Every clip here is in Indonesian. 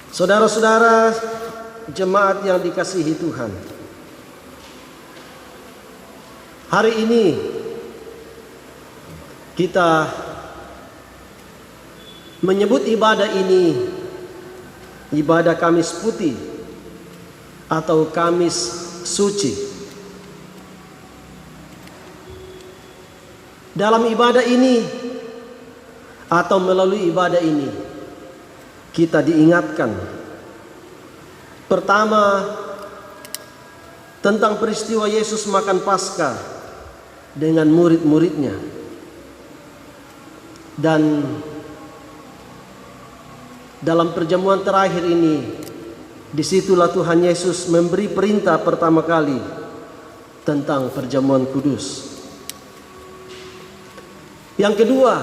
Saudara-saudara jemaat yang dikasihi Tuhan, hari ini kita menyebut ibadah ini ibadah Kamis Putih atau Kamis Suci. Dalam ibadah ini atau melalui ibadah ini kita diingatkan pertama tentang peristiwa Yesus makan Paskah dengan murid-muridnya, dan dalam perjamuan terakhir ini disitulah Tuhan Yesus memberi perintah pertama kali tentang perjamuan kudus. Yang kedua,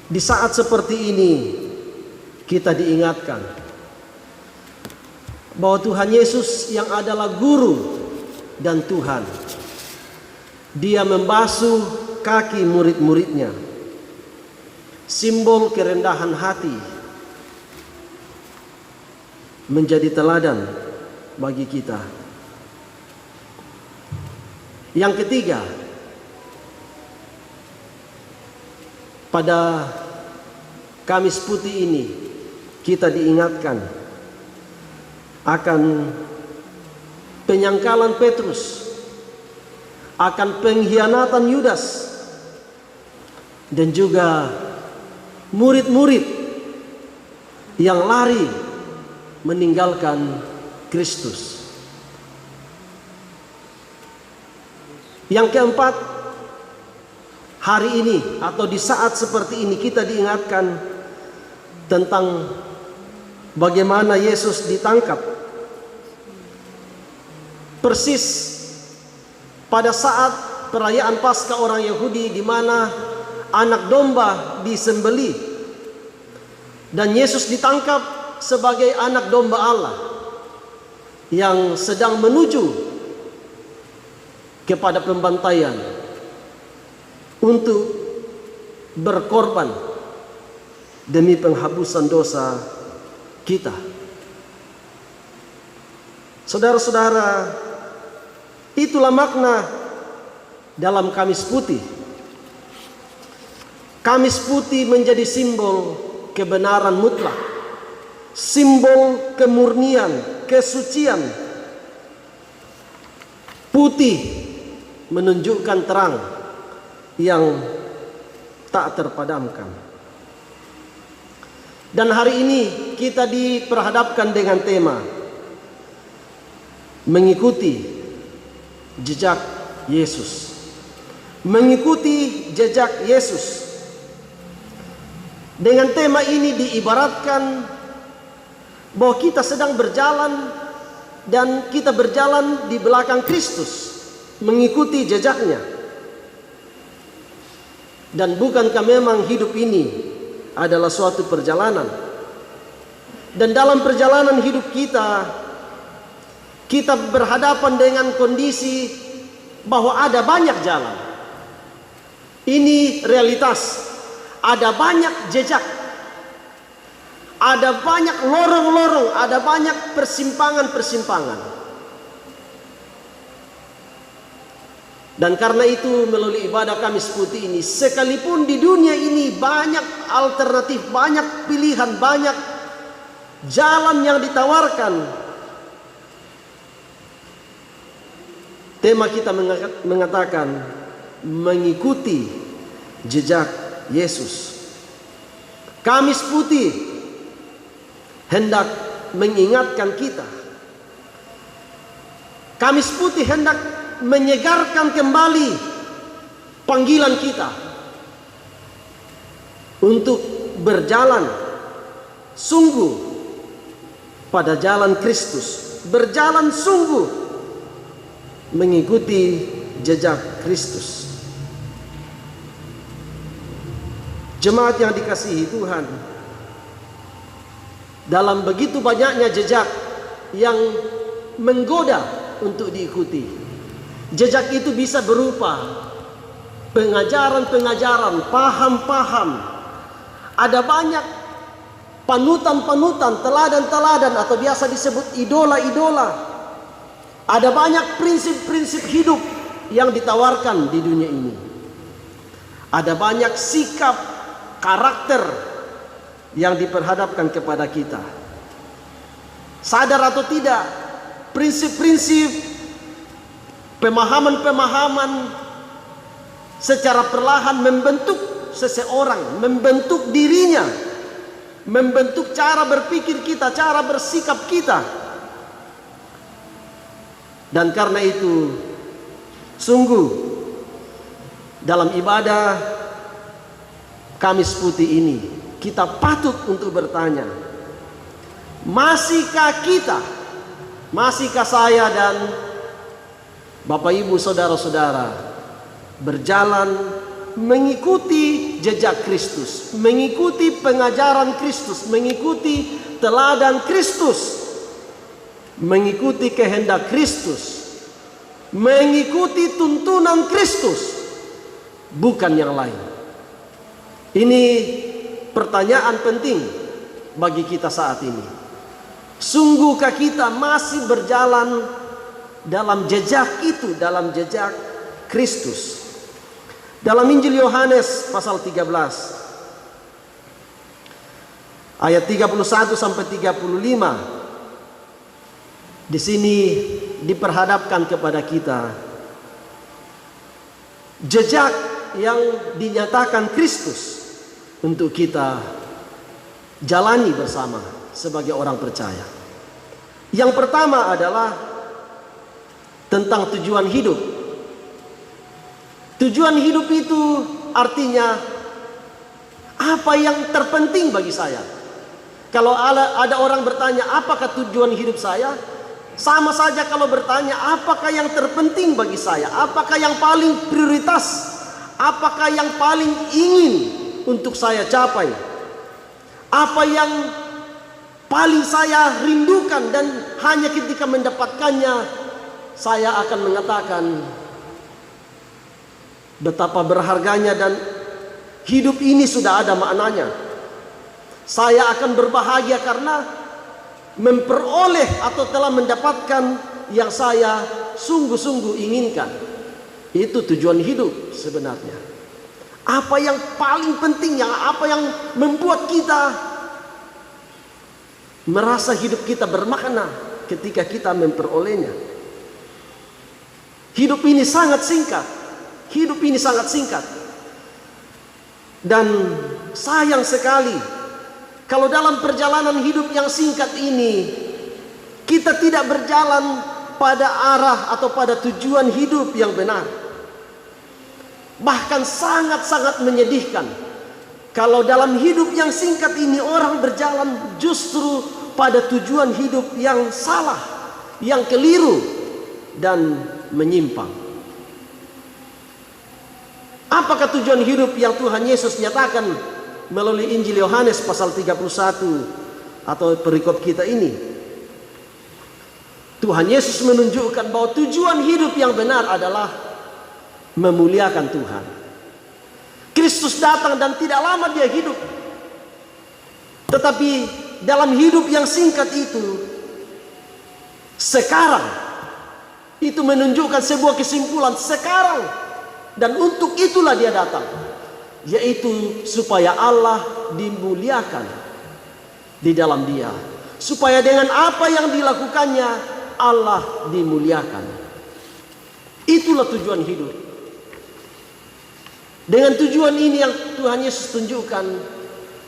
di saat seperti ini kita diingatkan bahwa Tuhan Yesus yang adalah guru dan Tuhan, Dia membasuh kaki murid-muridnya, simbol kerendahan hati, menjadi teladan bagi kita. Yang ketiga, pada Kamis Putih ini kita diingatkan akan penyangkalan Petrus, akan pengkhianatan Yudas, dan juga murid-murid yang lari meninggalkan Kristus. Yang keempat, hari ini atau di saat seperti ini kita diingatkan tentang bagaimana Yesus ditangkap. Persis pada saat perayaan Paskah orang Yahudi, di mana anak domba disembelih dan Yesus ditangkap sebagai anak domba Allah yang sedang menuju kepada pembantaian untuk berkorban demi penghapusan dosa kita. Saudara-saudara, itulah makna dalam Kamis Putih. Kamis Putih menjadi simbol kebenaran mutlak, simbol kemurnian, kesucian. Putih menunjukkan terang yang tak terpadamkan. Dan hari ini kita diperhadapkan dengan tema mengikuti jejak Yesus. Mengikuti jejak Yesus. Dengan tema ini diibaratkan bahwa kita sedang berjalan dan kita berjalan di belakang Kristus, mengikuti jejaknya. Dan bukankah memang hidup ini adalah suatu perjalanan? Dan dalam perjalanan hidup kita, kita berhadapan dengan kondisi bahwa ada banyak jalan. Ini realitas. Ada banyak jejak. Ada banyak lorong-lorong, ada banyak persimpangan-persimpangan. Dan karena itu melalui ibadah Kamis Putih ini, sekalipun di dunia ini banyak alternatif, banyak pilihan, banyak jalan yang ditawarkan, tema kita mengatakan mengikuti jejak Yesus. Kamis Putih hendak mengingatkan kita. Kamis Putih hendak menyegarkan kembali panggilan kita untuk berjalan sungguh pada jalan Kristus, berjalan sungguh mengikuti jejak Kristus. Jemaat yang dikasihi Tuhan, dalam begitu banyaknya jejak yang menggoda untuk diikuti, jejak itu bisa berupa pengajaran-pengajaran, paham-paham, Ada banyak panutan-panutan, teladan-teladan atau biasa disebut idola-idola. Ada banyak prinsip-prinsip hidup yang ditawarkan di dunia ini. Ada banyak sikap, karakter yang diperhadapkan kepada kita. Sadar atau tidak, prinsip-prinsip, pemahaman-pemahaman secara perlahan membentuk seseorang, membentuk dirinya, membentuk cara berpikir kita, cara bersikap kita. Dan karena itu, sungguh dalam ibadah Kamis Putih ini kita patut untuk bertanya, masihkah kita, masihkah saya dan Bapak Ibu saudara-saudara berjalan mengikuti jejak Kristus, mengikuti pengajaran Kristus, mengikuti teladan Kristus, mengikuti kehendak Kristus, mengikuti tuntunan Kristus, bukan yang lain. Ini pertanyaan penting bagi kita saat ini. Sungguhkah kita masih berjalan dalam jejak itu, dalam jejak Kristus? Dalam Injil Yohanes pasal 13 ayat 31 sampai 35, di sini diperhadapkan kepada kita jejak yang dinyatakan Kristus untuk kita jalani bersama sebagai orang percaya. Yang pertama adalah tentang tujuan hidup. Tujuan hidup itu artinya apa yang terpenting bagi saya. Kalau ada orang bertanya, apakah tujuan hidup saya? Sama saja kalau bertanya, apakah yang terpenting bagi saya? Apakah yang paling prioritas? Apakah yang paling ingin untuk saya capai? Apa yang paling saya rindukan dan hanya ketika mendapatkannya saya akan mengatakan betapa berharganya dan hidup ini sudah ada maknanya. Saya akan berbahagia karena memperoleh atau telah mendapatkan yang saya sungguh-sungguh inginkan. Itu tujuan hidup sebenarnya. Apa yang paling penting, apa yang membuat kita merasa hidup kita bermakna ketika kita memperolehnya. Hidup ini sangat singkat. Hidup ini sangat singkat. Dan sayang sekali kalau dalam perjalanan hidup yang singkat ini kita tidak berjalan pada arah atau pada tujuan hidup yang benar. Bahkan sangat-sangat menyedihkan kalau dalam hidup yang singkat ini orang berjalan justru pada tujuan hidup yang salah, yang keliru dan menyimpang. Apakah tujuan hidup yang Tuhan Yesus nyatakan melalui Injil Yohanes pasal 31 atau perikop kita ini? Tuhan Yesus menunjukkan bahwa tujuan hidup yang benar adalah memuliakan Tuhan. Kristus datang dan tidak lama dia hidup. Tetapi dalam hidup yang singkat itu, sekarang, itu menunjukkan sebuah kesimpulan sekarang. Dan untuk itulah dia datang, yaitu supaya Allah dimuliakan di dalam dia, supaya dengan apa yang dilakukannya Allah dimuliakan. Itulah tujuan hidup. Dengan tujuan ini yang Tuhan Yesus tunjukkan,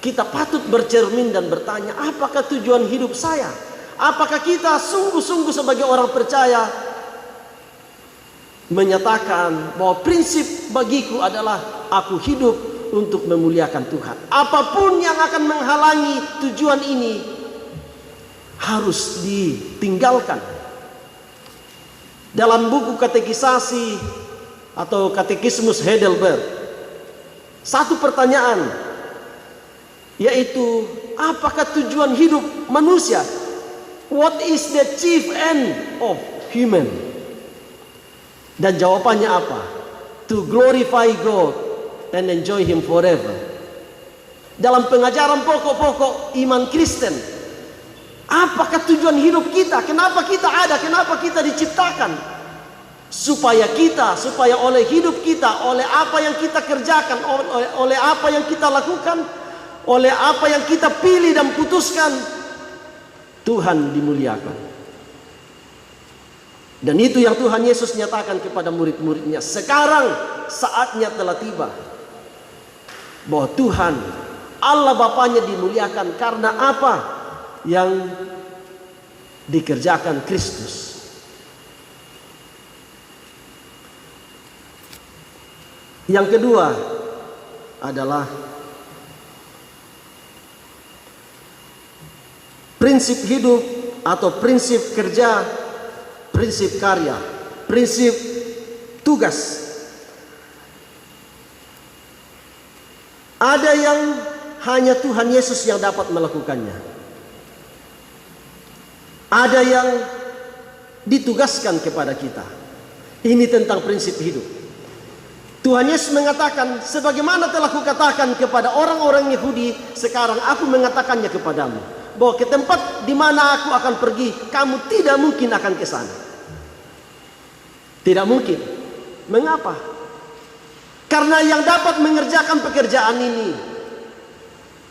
kita patut bercermin dan bertanya, apakah tujuan hidup saya? Apakah kita sungguh-sungguh sebagai orang percaya menyatakan bahwa prinsip bagiku adalah aku hidup untuk memuliakan Tuhan. Apapun yang akan menghalangi tujuan ini harus ditinggalkan. Dalam buku katekisasi atau katekismus Heidelberg, satu pertanyaan, yaitu apakah tujuan hidup manusia? What is the chief end of human? Dan jawabannya apa? To glorify God and enjoy Him forever. dalam pengajaran pokok-pokok iman Kristen. Apakah tujuan hidup kita? Kenapa kita ada? Kenapa kita diciptakan? Supaya oleh hidup kita, oleh apa yang kita kerjakan, oleh apa yang kita lakukan, oleh apa yang kita pilih dan putuskan, Tuhan dimuliakan. Dan itu yang Tuhan Yesus nyatakan kepada murid-muridnya. Sekarang saatnya telah tiba, bahwa Tuhan Allah Bapanya dimuliakan karena apa yang dikerjakan Kristus. Yang kedua adalah prinsip hidup atau prinsip kerja, prinsip karya, prinsip tugas. Ada yang hanya Tuhan Yesus yang dapat melakukannya. Ada yang ditugaskan kepada kita. Ini tentang prinsip hidup. Tuhan Yesus mengatakan, sebagaimana telah kukatakan kepada orang-orang Yahudi, sekarang aku mengatakannya kepadamu, bahwa ke tempat di mana aku akan pergi, kamu tidak mungkin akan ke sana. Tidak mungkin. Mengapa? Karena yang dapat mengerjakan pekerjaan ini,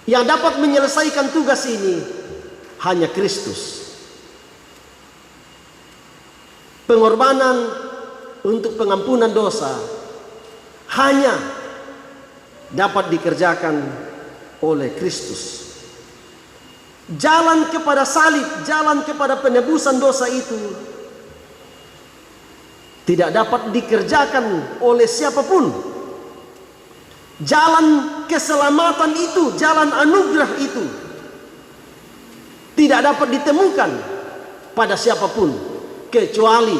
yang dapat menyelesaikan tugas ini, hanya Kristus. Pengorbanan untuk pengampunan dosa hanya dapat dikerjakan oleh Kristus. Jalan kepada salib, jalan kepada penebusan dosa itu tidak dapat dikerjakan oleh siapapun. Jalan keselamatan itu, jalan anugerah itu tidak dapat ditemukan pada siapapun kecuali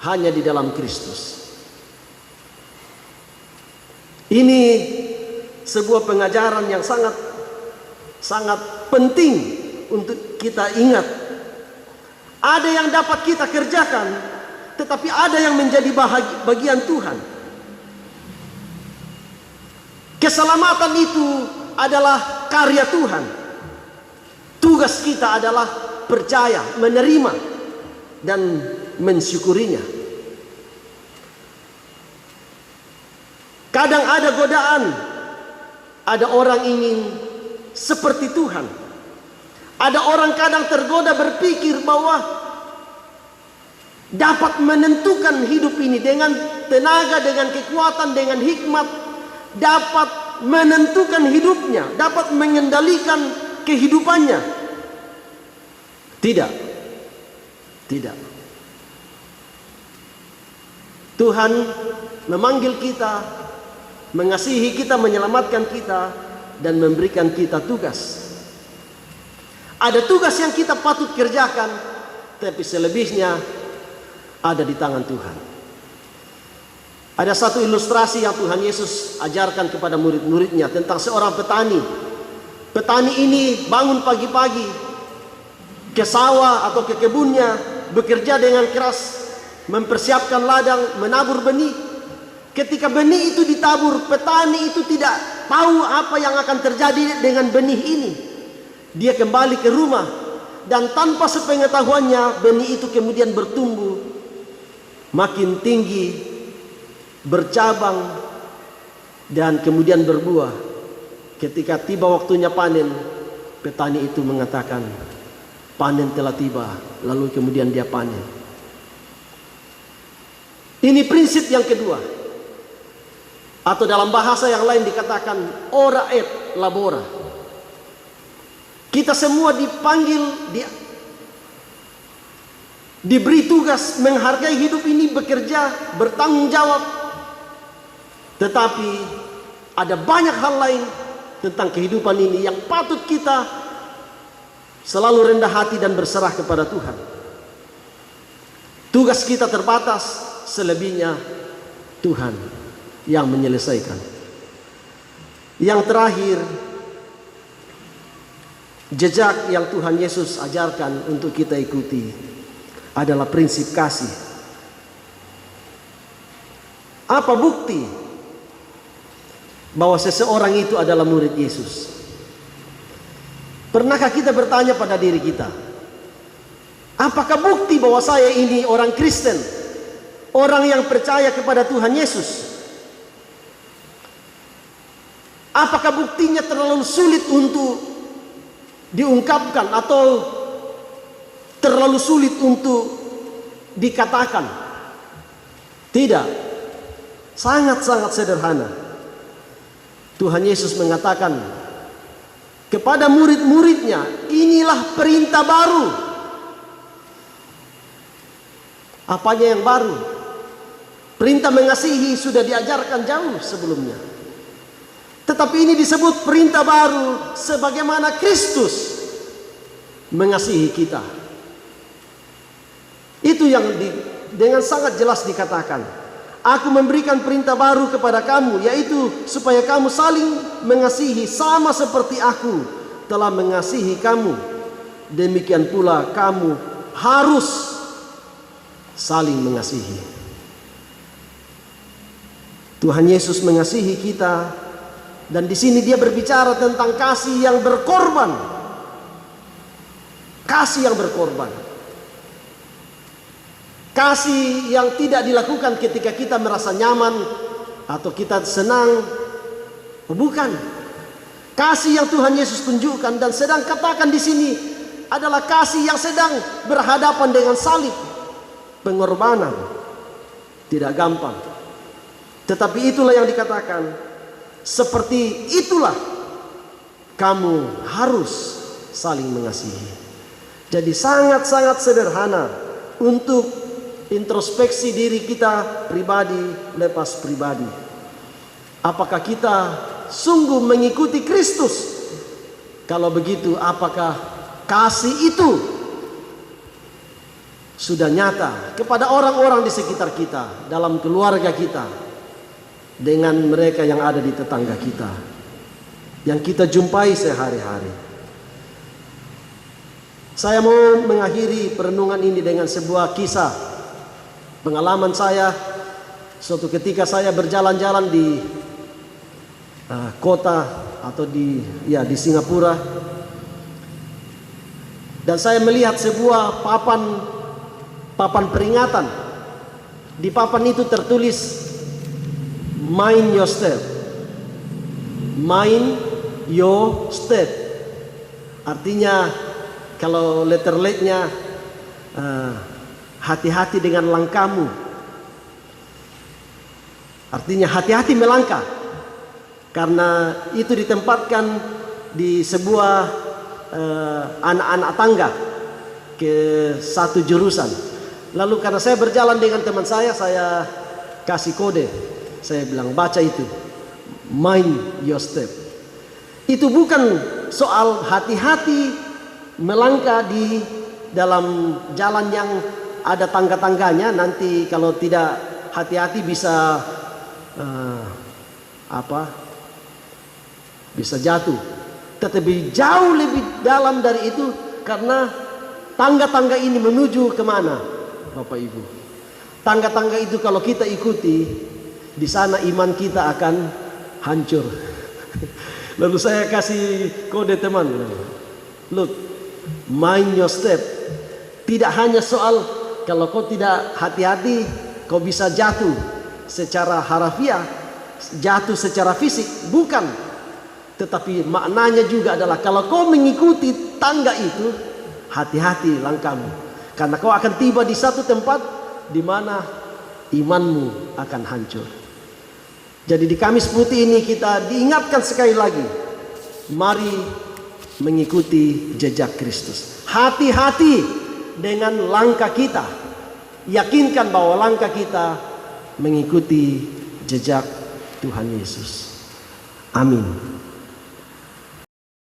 hanya di dalam Kristus. Ini sebuah pengajaran yang sangat penting untuk kita ingat. Ada yang dapat kita kerjakan, tetapi ada yang menjadi bagian Tuhan. Keselamatan itu adalah karya Tuhan. Tugas kita adalah percaya, menerima, dan mensyukurinya. Kadang ada godaan, ada orang ingin seperti Tuhan. Ada orang kadang tergoda berpikir bahwa dapat menentukan hidup ini dengan tenaga, dengan kekuatan, dengan hikmat, dapat menentukan hidupnya, dapat mengendalikan kehidupannya. Tidak. Tuhan memanggil kita, mengasihi kita, menyelamatkan kita, dan memberikan kita tugas. Ada tugas yang kita patut kerjakan, tapi selebihnya ada di tangan Tuhan. Ada satu ilustrasi yang Tuhan Yesus ajarkan kepada murid-muridnya tentang seorang petani. Petani ini bangun pagi-pagi ke sawah atau ke kebunnya, bekerja dengan keras, mempersiapkan ladang, menabur benih. Ketika benih itu ditabur, petani itu tidak tahu apa yang akan terjadi dengan benih ini. Dia kembali ke rumah dan tanpa sepengetahuannya benih itu kemudian bertumbuh makin tinggi, bercabang, dan kemudian berbuah. Ketika tiba waktunya panen, petani itu mengatakan, panen telah tiba. Lalu kemudian dia panen. Ini prinsip yang kedua, atau dalam bahasa yang lain dikatakan ora et labora. Kita semua dipanggil, diberi tugas menghargai hidup ini, bekerja, bertanggung jawab. Tetapi ada banyak hal lain tentang kehidupan ini yang patut kita selalu rendah hati dan berserah kepada Tuhan. Tugas kita terbatas, selebihnya Tuhan yang menyelesaikan. Yang terakhir, jejak yang Tuhan Yesus ajarkan untuk kita ikuti adalah prinsip kasih. Apa bukti bahwa seseorang itu adalah murid Yesus. Pernahkah kita bertanya pada diri kita, apakah bukti bahwa saya ini orang Kristen, orang yang percaya kepada Tuhan Yesus? Apakah buktinya terlalu sulit untuk diungkapkan atau terlalu sulit untuk dikatakan? Tidak, sangat-sangat sederhana. Tuhan Yesus mengatakan kepada murid-muridnya, inilah perintah baru. Apanya yang baru? Perintah mengasihi sudah diajarkan jauh sebelumnya. Tetapi ini disebut perintah baru sebagaimana Kristus mengasihi kita. Itu yang dengan sangat jelas dikatakan, aku memberikan perintah baru kepada kamu, yaitu supaya kamu saling mengasihi sama seperti aku telah mengasihi kamu. Demikian pula kamu harus saling mengasihi. Tuhan Yesus mengasihi kita. Dan di sini dia berbicara tentang kasih yang berkorban. Kasih yang berkorban. Kasih yang tidak dilakukan ketika kita merasa nyaman atau kita senang. Bukan. Kasih yang Tuhan Yesus tunjukkan dan sedang katakan di sini adalah kasih yang sedang berhadapan dengan salib. Pengorbanan. Tidak gampang. Tetapi itulah yang dikatakan. Seperti itulah kamu harus saling mengasihi. Jadi sangat-sangat sederhana untuk introspeksi diri kita pribadi lepas pribadi. Apakah kita sungguh mengikuti Kristus? Kalau begitu, apakah kasih itu sudah nyata kepada orang-orang di sekitar kita, dalam keluarga kita, dengan mereka yang ada di tetangga kita, yang kita jumpai sehari-hari? Saya mau mengakhiri perenungan ini dengan sebuah kisah pengalaman saya. Suatu ketika saya berjalan-jalan di kota atau di Singapura, dan saya melihat sebuah papan peringatan. Di papan itu tertulis mind your step. Mind your step. Artinya kalau letter L-nya hati-hati dengan langkahmu. Artinya hati-hati melangkah. Karena itu ditempatkan di sebuah anak-anak tangga ke satu jurusan. Lalu karena saya berjalan dengan teman saya kasih kode. Saya bilang, baca itu, mind your step. Itu bukan soal hati-hati melangkah di dalam jalan yang ada tangga-tangganya. Nanti kalau tidak hati-hati bisa bisa jatuh. Tetapi jauh lebih dalam dari itu, karena tangga-tangga ini menuju kemana, Bapak Ibu? Tangga-tangga itu kalau kita ikuti, di sana iman kita akan hancur. Lalu saya kasih kode teman, look, mind your step. Tidak hanya soal kalau kau tidak hati-hati, kau bisa jatuh secara harafiah, jatuh secara fisik, bukan. Tetapi maknanya juga adalah kalau kau mengikuti tangga itu, hati-hati langkahmu, karena kau akan tiba di satu tempat di mana imanmu akan hancur. Jadi di Kamis Putih ini kita diingatkan sekali lagi, mari mengikuti jejak Kristus. Hati-hati dengan langkah kita. Yakinkan bahwa langkah kita mengikuti jejak Tuhan Yesus. Amin.